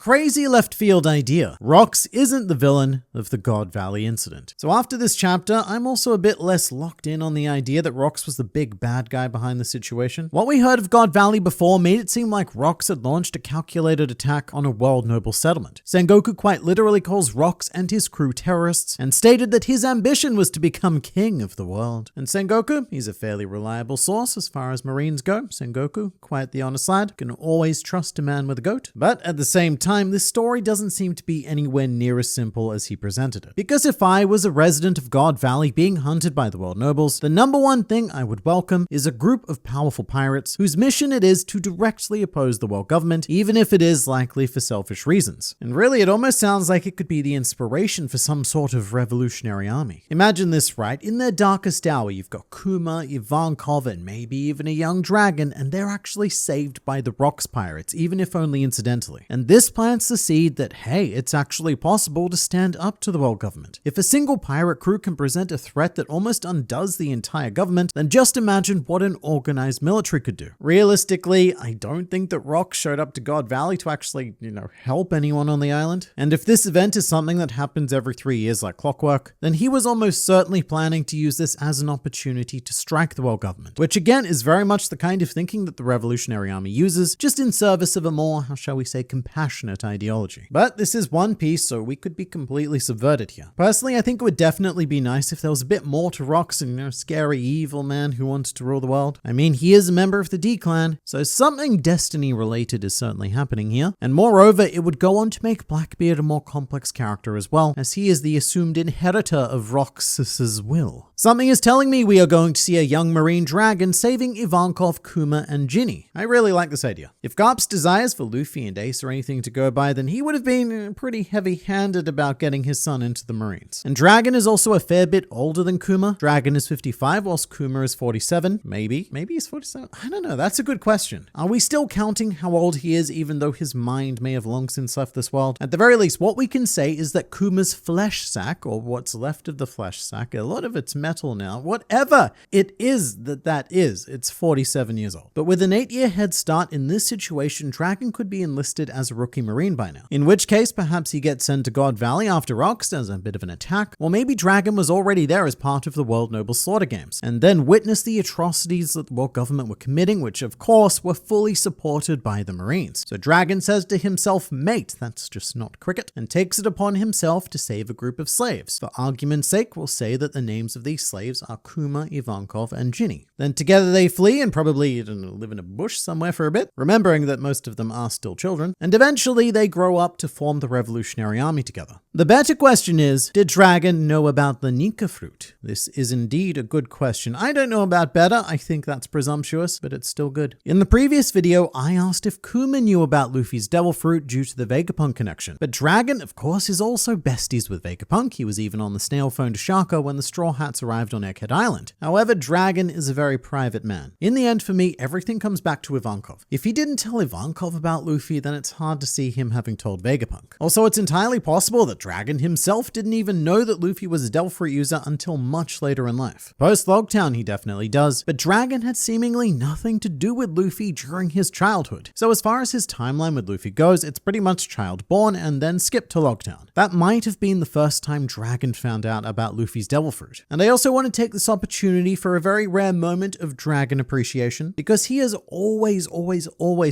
Crazy left field idea. Rox isn't the villain of the Godvalley incident. So after this chapter, I'm also a bit less locked in on the idea that Rox was the big bad guy behind the situation. What we heard of Godvalley before made it seem like Rox had launched a calculated attack on a world noble settlement. Sengoku quite literally calls Rox and his crew terrorists and stated that his ambition was to become king of the world. And Sengoku, he's a fairly reliable source as far as Marines go. Sengoku, quite the honest lad, can always trust a man with a goat. But at the same time, this story doesn't seem to be anywhere near as simple as he presented it. Because if I was a resident of Godvalley being hunted by the world nobles, the number one thing I would welcome is a group of powerful pirates whose mission it is to directly oppose the world government, even if it is likely for selfish reasons. And really, it almost sounds like it could be the inspiration for some sort of revolutionary army. Imagine this, right? In their darkest hour, you've got Kuma, Ivankov, and maybe even a young dragon, and they're actually saved by the Rox pirates, even if only incidentally. And this plants the seed that, hey, it's actually possible to stand up to the world government. If a single pirate crew can present a threat that almost undoes the entire government, then just imagine what an organized military could do. Realistically, I don't think that Rox showed up to Godvalley to actually, help anyone on the island. And if this event is something that happens every 3 years like clockwork, then he was almost certainly planning to use this as an opportunity to strike the world government, which again is very much the kind of thinking that the Revolutionary Army uses, just in service of a more, how shall we say, compassionate ideology. But this is One Piece, so we could be completely subverted here. Personally, I think it would definitely be nice if there was a bit more to Rox and, scary evil man who wanted to rule the world. I mean, he is a member of the D-Clan, so something destiny related is certainly happening here. And moreover, it would go on to make Blackbeard a more complex character as well, as he is the assumed inheritor of Roxas's will. Something is telling me we are going to see a young marine dragon saving Ivankov, Kuma, and Jinny. I really like this idea. If Garp's desires for Luffy and Ace are anything to go by, then he would have been pretty heavy-handed about getting his son into the Marines. And Dragon is also a fair bit older than Kuma. Dragon is 55, whilst Kuma is 47. Maybe he's 47? I don't know. That's a good question. Are we still counting how old he is, even though his mind may have long since left this world? At the very least, what we can say is that Kuma's flesh sack, or what's left of the flesh sack, a lot of it's metal now, whatever it is it's 47 years old. But with an 8-year head start in this situation, Dragon could be enlisted as a rookie Marine by now. In which case, perhaps he gets sent to Godvalley after Rox as a bit of an attack, or maybe Dragon was already there as part of the World Noble Slaughter Games, and then witnessed the atrocities that the world government were committing, which of course were fully supported by the Marines. So Dragon says to himself, mate, that's just not cricket, and takes it upon himself to save a group of slaves. For argument's sake, we'll say that the names of these slaves are Kuma, Ivankov, and Jinny. Then together they flee and probably live in a bush somewhere for a bit, remembering that most of them are still children, and eventually they grow up to form the Revolutionary Army together. The better question is, did Dragon know about the Nika fruit? This is indeed a good question. I don't know about better, I think that's presumptuous, but it's still good. In the previous video, I asked if Kuma knew about Luffy's devil fruit due to the Vegapunk connection, but Dragon, of course, is also besties with Vegapunk. He was even on the snail phone to Shaka when the Straw Hats arrived on Egghead Island. However, Dragon is a very private man. In the end, for me, everything comes back to Ivankov. If he didn't tell Ivankov about Luffy, then it's hard to see him having told Vegapunk. Also, it's entirely possible that Dragon himself didn't even know that Luffy was a devil fruit user until much later in life. Post Logtown, he definitely does, but Dragon had seemingly nothing to do with Luffy during his childhood. So as far as his timeline with Luffy goes, it's pretty much child born and then skip to Logtown. That might have been the first time Dragon found out about Luffy's devil fruit. And I also want to take this opportunity for a very rare moment of Dragon appreciation, because he has always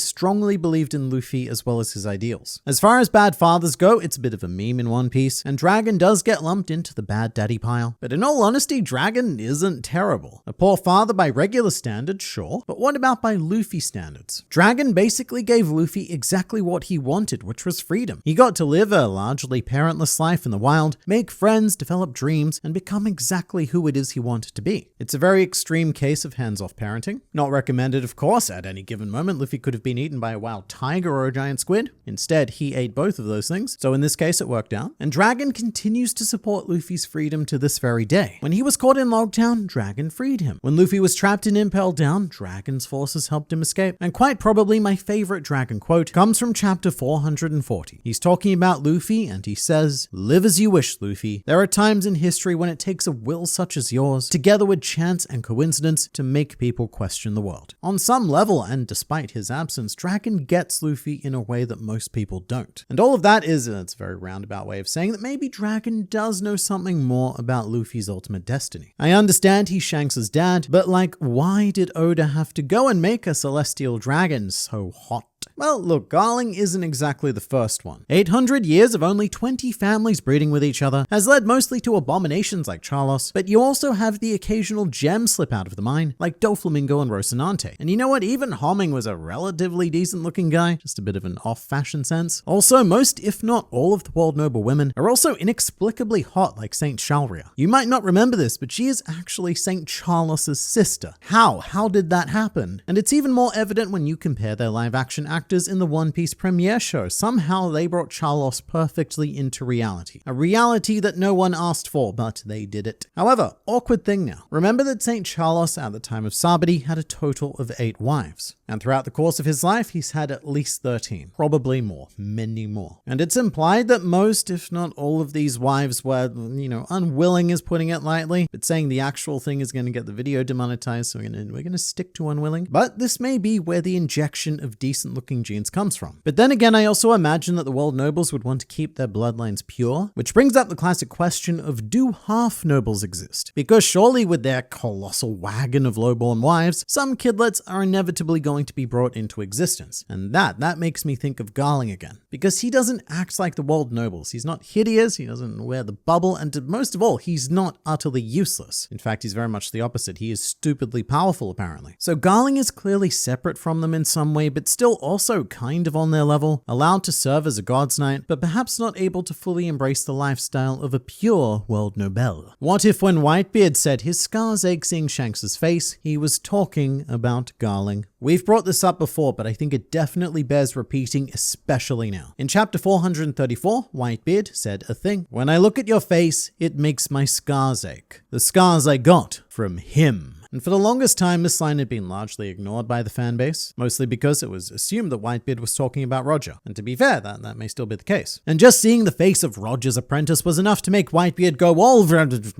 strongly believed in Luffy as well as his ideals. As far as bad fathers go, it's a bit of a meme in One Piece, and Dragon does get lumped into the bad daddy pile. But in all honesty, Dragon isn't terrible. A poor father by regular standards, sure, but what about by Luffy standards? Dragon basically gave Luffy exactly what he wanted, which was freedom. He got to live a largely parentless life in the wild, make friends, develop dreams, and become exactly who it is he wanted to be. It's a very extreme case of hands-off parenting. Not recommended, of course. At any given moment, Luffy could have been eaten by a wild tiger or a giant squid. Instead, he ate both of those things, so in this case it worked out. And Dragon continues to support Luffy's freedom to this very day. When he was caught in Logtown, Dragon freed him. When Luffy was trapped and impelled down, Dragon's forces helped him escape. And quite probably my favorite Dragon quote comes from chapter 440. He's talking about Luffy and he says, "Live as you wish, Luffy. There are times in history when it takes a will such as yours, together with chance and coincidence, to make people question the world." On some level, and despite his absence, Dragon gets Luffy in a way that most most people don't. And all of that is, it's a very roundabout way of saying that maybe Dragon does know something more about Luffy's ultimate destiny. I understand he's Shanks' dad, but like, why did Oda have to go and make a celestial dragon so hot? Well, look, Garling isn't exactly the first one. 800 years of only 20 families breeding with each other has led mostly to abominations like Charlos, but you also have the occasional gem slip out of the mine, like Doflamingo and Rocinante. And you know what? Even Homing was a relatively decent looking guy, just a bit of an off-fashion sense. Also, most, if not all of the world noble women are also inexplicably hot like Saint Shalria. You might not remember this, but she is actually Saint Charlos' sister. How? How did that happen? And it's even more evident when you compare their live-action actors in the One Piece premiere show. Somehow they brought Charlos perfectly into reality. A reality that no one asked for, but they did it. However, awkward thing now. Remember that Saint Charlos at the time of Sabati had a total of 8 wives. And throughout the course of his life, he's had at least 13. Probably more. Many more. And it's implied that most, if not all of these wives were, unwilling is putting it lightly, but saying the actual thing is going to get the video demonetized, so we're going to stick to unwilling. But this may be where the injection of decent looking genes comes from. But then again, I also imagine that the world nobles would want to keep their bloodlines pure, which brings up the classic question of, do half nobles exist? Because surely with their colossal wagon of lowborn wives, some kidlets are inevitably going to be brought into existence. And that makes me think of Garling again, because he doesn't act like the world nobles. He's not hideous, he doesn't wear the bubble, and most of all, he's not utterly useless. In fact, he's very much the opposite. He is stupidly powerful, apparently. So Garling is clearly separate from them in some way, but still also kind of on their level, allowed to serve as a god's knight, but perhaps not able to fully embrace the lifestyle of a pure world noble. What if when Whitebeard said his scars ache seeing Shanks' face, he was talking about Garling? We've brought this up before, but I think it definitely bears repeating, especially now. In chapter 434, Whitebeard said a thing. When I look at your face, it makes my scars ache. The scars I got from him. And for the longest time, this line had been largely ignored by the fanbase, mostly because it was assumed that Whitebeard was talking about Roger. And to be fair, that may still be the case. And just seeing the face of Roger's apprentice was enough to make Whitebeard go all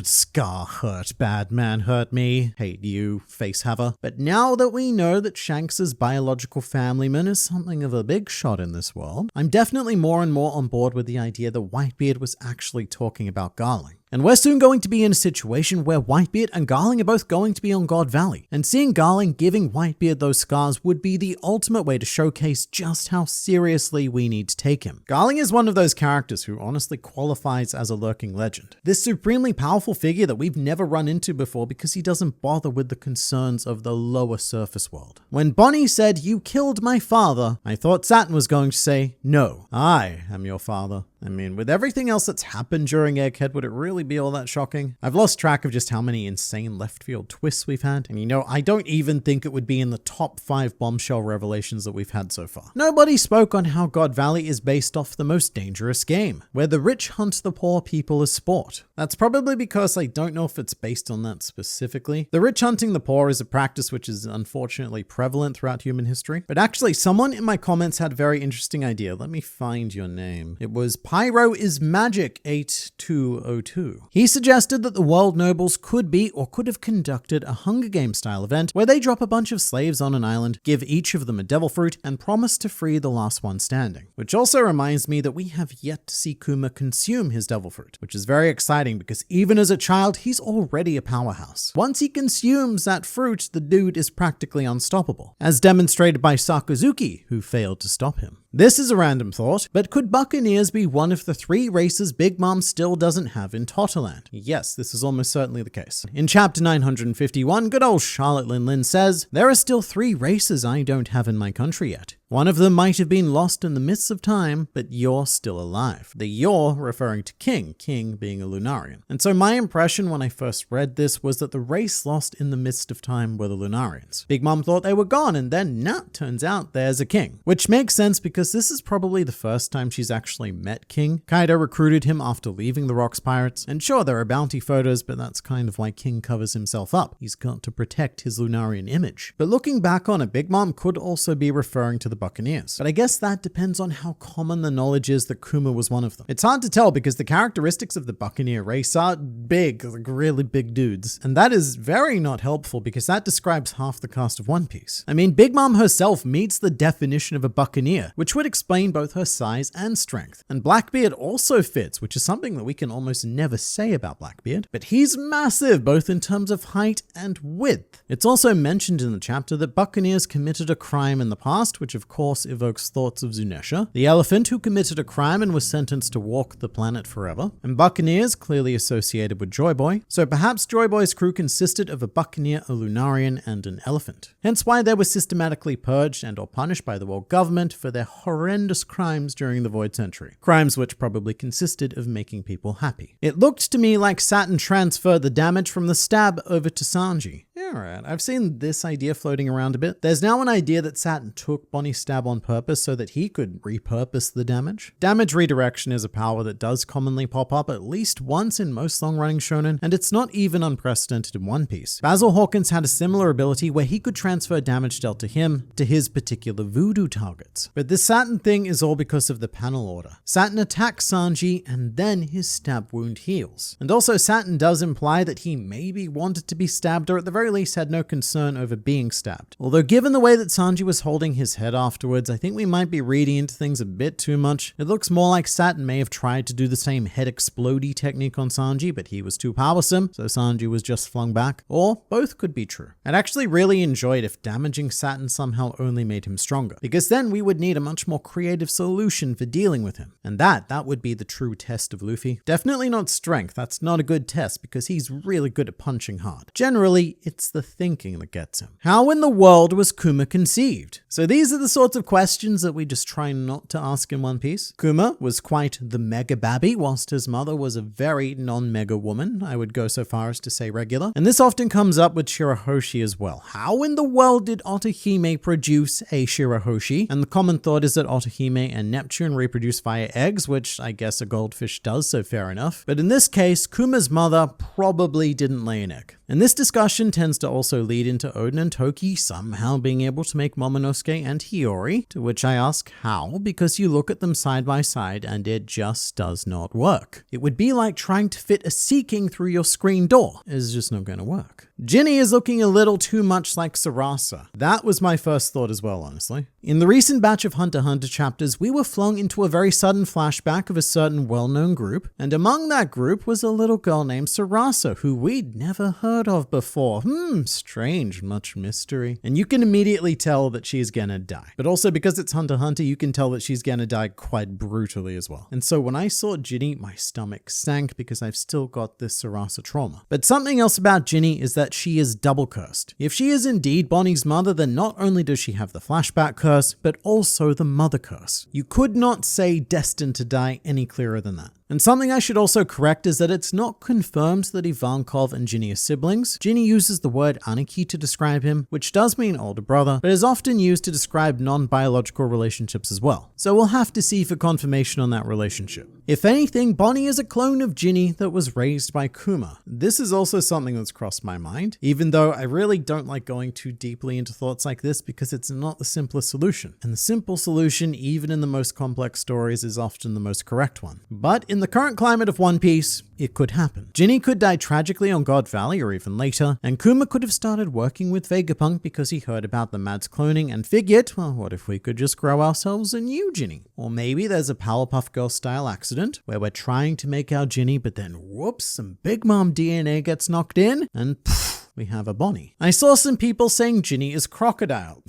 scar hurt, bad man hurt me, hate you, face haver. But now that we know that Shanks' biological familyman is something of a big shot in this world, I'm definitely more and more on board with the idea that Whitebeard was actually talking about Garling. And we're soon going to be in a situation where Whitebeard and Garling are both going to be on Godvalley. And seeing Garling giving Whitebeard those scars would be the ultimate way to showcase just how seriously we need to take him. Garling is one of those characters who honestly qualifies as a lurking legend. This supremely powerful figure that we've never run into before because he doesn't bother with the concerns of the lower surface world. When Bonnie said, "You killed my father," I thought Saturn was going to say, "No, I am your father." I mean, with everything else that's happened during Egghead, would it really be all that shocking? I've lost track of just how many insane left field twists we've had. And I don't even think it would be in the top 5 bombshell revelations that we've had so far. Nobody spoke on how Godvalley is based off the most dangerous game, where the rich hunt the poor people as sport. That's probably because I don't know if it's based on that specifically. The rich hunting the poor is a practice which is unfortunately prevalent throughout human history. But actually, someone in my comments had a very interesting idea. Let me find your name. It was Pyro is Magic 8202. He suggested that the world nobles could be or could have conducted a Hunger Games style event where they drop a bunch of slaves on an island, give each of them a devil fruit, and promise to free the last one standing. Which also reminds me that we have yet to see Kuma consume his devil fruit, which is very exciting because even as a child, he's already a powerhouse. Once he consumes that fruit, the dude is practically unstoppable, as demonstrated by Sakazuki, who failed to stop him. This is a random thought, but could Buccaneers be one of the 3 races Big Mom still doesn't have in Totterland? Yes, this is almost certainly the case. In chapter 951, good old Charlotte Lin Says, "There are still 3 races I don't have in my country yet. One of them might have been lost in the mists of time, but you're still alive." The you're referring to King being a Lunarian. And so my impression when I first read this was that the race lost in the midst of time were the Lunarians. Big Mom thought they were gone, and then turns out there's a King. Which makes sense because this is probably the first time she's actually met King. Kaido recruited him after leaving the Rocks Pirates, and sure, there are bounty photos, but that's kind of why King covers himself up. He's got to protect his Lunarian image. But looking back on it, Big Mom could also be referring to the Buccaneers. But I guess that depends on how common the knowledge is that Kuma was one of them. It's hard to tell because the characteristics of the Buccaneer race are big, like really big dudes. And that is very not helpful because that describes half the cast of One Piece. I mean, Big Mom herself meets the definition of a Buccaneer, which would explain both her size and strength. And Blackbeard also fits, which is something that we can almost never say about Blackbeard. But he's massive, both in terms of height and width. It's also mentioned in the chapter that Buccaneers committed a crime in the past, which of course evokes thoughts of Zunesha, the elephant who committed a crime and was sentenced to walk the planet forever, and Buccaneers clearly associated with Joy Boy, so perhaps Joy Boy's crew consisted of a Buccaneer, a Lunarian, and an elephant. Hence why they were systematically purged and or punished by the world government for their horrendous crimes during the Void Century. Crimes which probably consisted of making people happy. It looked to me like Saturn transferred the damage from the stab over to Sanji. Yeah, right. I've seen this idea floating around a bit. There's now an idea that Saturn took Bonnie's stab on purpose so that he could repurpose the damage. Damage redirection is a power that does commonly pop up at least once in most long-running shonen, and it's not even unprecedented in One Piece. Basil Hawkins had a similar ability where he could transfer damage dealt to him to his particular voodoo targets. But this Saturn thing is all because of the panel order. Saturn attacks Sanji and then his stab wound heals. And also Saturn does imply that he maybe wanted to be stabbed or at the very least had no concern over being stabbed. Although given the way that Sanji was holding his head afterwards, I think we might be reading into things a bit too much. It looks more like Saturn may have tried to do the same head explodey technique on Sanji, but he was too powersome, so Sanji was just flung back. Or both could be true. I'd actually really enjoyed if damaging Saturn somehow only made him stronger, because then we would need a much more creative solution for dealing with him. And that would be the true test of Luffy. Definitely not strength, that's not a good test because he's really good at punching hard. Generally, it's the thinking that gets him. How in the world was Kuma conceived? So these are the sorts of questions that we just try not to ask in One Piece. Kuma was quite the mega babby, whilst his mother was a very non-mega woman. I would go so far as to say regular. And this often comes up with Shirahoshi as well. How in the world did Otohime produce a Shirahoshi? And the common thought is that Otohime and Neptune reproduce via eggs, which I guess a goldfish does, so fair enough. But in this case, Kuma's mother probably didn't lay an egg. And this discussion tends to also lead into Oden and Toki somehow being able to make Momonosuke and Hiyori, to which I ask how, because you look at them side by side and it just does not work. It would be like trying to fit a Sea King through your screen door. It's just not going to work. Jinny is looking a little too much like Sarasa. That was my first thought as well, honestly. In the recent batch of Hunter x Hunter chapters, we were flung into a very sudden flashback of a certain well-known group, and among that group was a little girl named Sarasa, who we'd never heard of before. Strange, much mystery. And you can immediately tell that she's gonna die. But also because it's Hunter x Hunter, you can tell that she's gonna die quite brutally as well. And so when I saw Jinny, my stomach sank because I've still got this Sarasa trauma. But something else about Jinny is that she is double cursed. If she is indeed Bonnie's mother, then not only does she have the flashback curse, but also the mother curse. You could not say destined to die any clearer than that. And something I should also correct is that it's not confirmed that Ivankov and Jinny are siblings. Jinny uses the word Aniki to describe him, which does mean older brother, but is often used to describe non-biological relationships as well. So we'll have to see for confirmation on that relationship. If anything, Bonnie is a clone of Jinny that was raised by Kuma. This is also something that's crossed my mind, even though I really don't like going too deeply into thoughts like this because it's not the simplest solution. And the simple solution, even in the most complex stories, is often the most correct one. But in the current climate of One Piece, it could happen. Jinny could die tragically on Godvalley or even later, and Kuma could have started working with Vegapunk because he heard about the Mads cloning and figured, well, what if we could just grow ourselves a new Jinny? Or maybe there's a Powerpuff Girls style accident where we're trying to make our Jinny, but then whoops, some Big Mom DNA gets knocked in, and we have a Bonnie. I saw some people saying Jinny is Crocodile.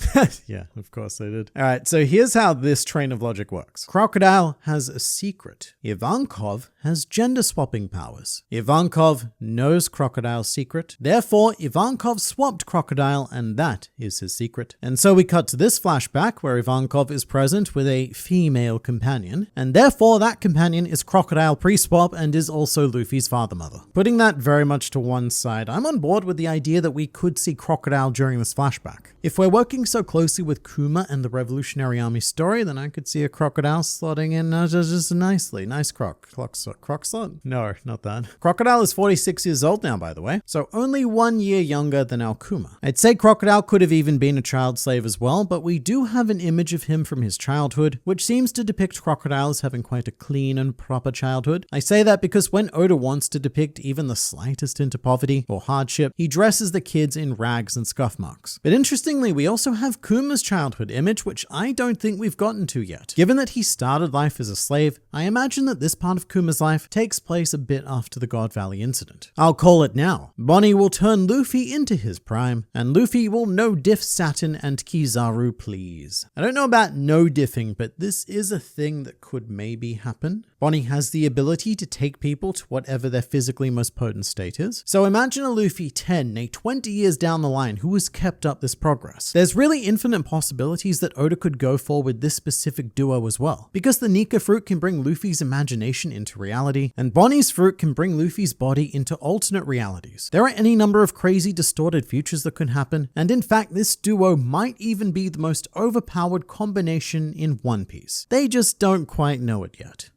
Yeah, of course I did. All right, so here's how this train of logic works. Crocodile has a secret. Ivankov has gender swapping powers. Ivankov knows Crocodile's secret. Therefore, Ivankov swapped Crocodile, and that is his secret. And so we cut to this flashback where Ivankov is present with a female companion, and therefore that companion is Crocodile pre-swap and is also Luffy's father-mother. Putting that very much to one side, I'm on board with the idea that we could see Crocodile during this flashback. If we're working so closely with Kuma and the Revolutionary Army story, then I could see a Crocodile slotting in just nicely. Nice Croc slot? No, not that. Crocodile is 46 years old now, by the way, so only 1 year younger than our Kuma. I'd say Crocodile could have even been a child slave as well, but we do have an image of him from his childhood, which seems to depict Crocodile as having quite a clean and proper childhood. I say that because when Oda wants to depict even the slightest hint of poverty or hardship, he dresses the kids in rags and scuff marks. But interestingly, we also have Kuma's childhood image, which I don't think we've gotten to yet. Given that he started life as a slave, I imagine that this part of Kuma's life takes place a bit after the Godvalley incident. I'll call it now. Bonnie will turn Luffy into his prime, and Luffy will no-diff Satin and Kizaru, please. I don't know about no-diffing, but this is a thing that could maybe happen. Bonnie has the ability to take people to whatever their physically most potent state is. So imagine a Luffy 10, nay 20 years down the line who has kept up this progress. There's really infinite possibilities that Oda could go for with this specific duo as well. Because the Nika fruit can bring Luffy's imagination into reality, and Bonnie's fruit can bring Luffy's body into alternate realities. There are any number of crazy distorted futures that could happen, and in fact this duo might even be the most overpowered combination in One Piece. They just don't quite know it yet.